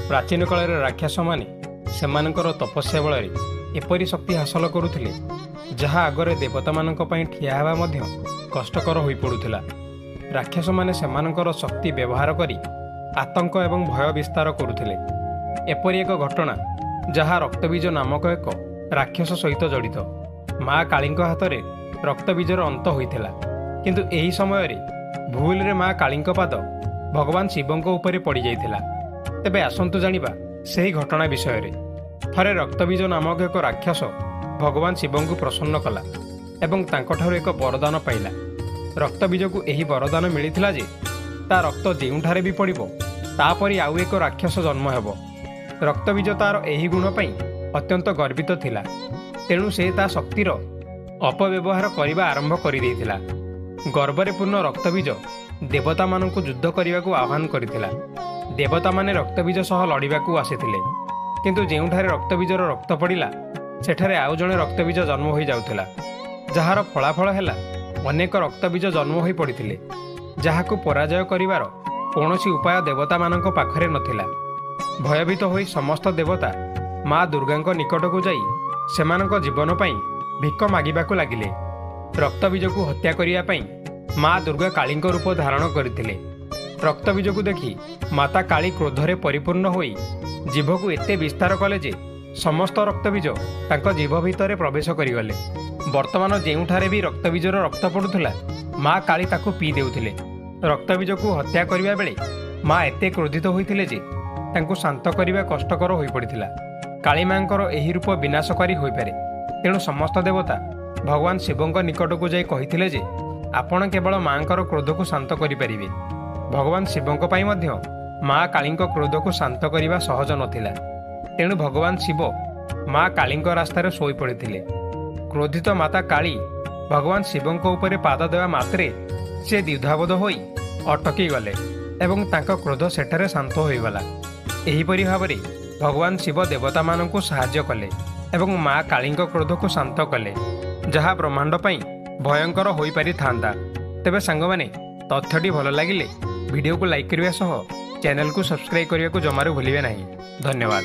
प्राचीन काल राक्षस माने सेमानकर तपस्या बल एपरी शक्ति हासिल करुथिले जहाँ आगरे देवता मानक पई ठिया हेबा मध्य कष्टकर होई पडुथिला। राक्षस माने सेमानकर शक्ति व्यवहार करी आतंक एवं भय विस्तार करुथिले। एपरी एक घटना जहाँ रक्तबीज नामक एक राक्षस सहित जड़ित। माँ कालींक हाथ में रक्तबीजर अंत होइथिला, किंतु एही समय रे भूल रे माँ कालींक पाद भगवान शिवंक उपरे पड़ जाइथिला। तेबे आसंतु जानिबा सेही घटना विषय रे। थरे रक्तबीज नामक एक राक्षस भगवान शिवंकु प्रसन्न कला एवं तांकठारु एक वरदान पाइला। रक्तबीज को एही वरदान मिलिथिला जे ता रक्त जेउठारे भी पड़िबो तापरि आउ एक राक्षस जन्म हेबो। रक्तबीज तार एही गुण पई अत्यंत गर्वित थिला, तेणु से ता शक्तिर अपव्यवहार करने आरंभ कर देइथिला। गर्वरे पूर्ण रक्तबीज देवता माननकु युद्ध करने आह्वान करथिला। देवता माने रक्तबीज सह लड़ाकू आसीथिले, किंतु जेउठारे रक्तबीजर रक्त पड़िला सेठारे आउ जणे रक्तबीज जन्म होई जाउथिला, जहार फलाफल हेला अनेक रक्तबीज जन्म होई पड़िथिले, जहाकु पराजय करिवार कौनसी उपाय देवता माननक पाखरे नथिला। भयभीत होई समस्त देवता माँ दुर्गांक निकटकू जाई सेमानक जीवन पई भिक मागिबाकू लागिले। रक्तबीज को हत्या करिया पई माँ दुर्गा कालींक रूप धारण करथिले। रक्तबीज को देखि माता काली क्रोधरे परिपूर्ण होई जीभ को एते विस्तार कले जे समस्त रक्तबीज तांक जीभ भितरे प्रवेश करिगले। वर्तमान जेउठारे भी रक्तबीजर रक्त पड़ुथिला माँ काली ताकू पी देउथिले। रक्तबीज को हत्या करिबा बेले माँ एते क्रोधित होइथिले जे तांकू शांत करिबा कष्टकर होई पड़िथिला। काली मांकर एही रूप विनाशकारी होई पारे, तेणु समस्त देवता भगवान शिवंक निकटकू जाई कहिथिले जे आपण केवल मांकर क्रोध को शांत करि परिबे। भगवान शिवंक पई मध्य माँ कालींक क्रोध को शांत करिबा सहज नथिला, तेणु भगवान शिव माँ कालींक रास्तार शोई पड़िथिले। क्रोधित माता काली भगवान शिवंक उपरे पाद देवा मात्रे से द्विधाबोध होई अटकी गले एवं तांका क्रोध सेठारे शांत होईगला। एहीपरि भावरे भगवान शिव देवता माननकु साहाय्य कले एवं माँ कालींक क्रोध को शांत कले, जहाँ ब्रह्मांड पई भयंकर होई पारि थांदा। तेबे सांगमाने तथ्यटी भल लागिले वीडियो को लाइक करिवा सह चैनल को सब्सक्राइब करिया को जमारू भूलिबे नाही। धन्यवाद।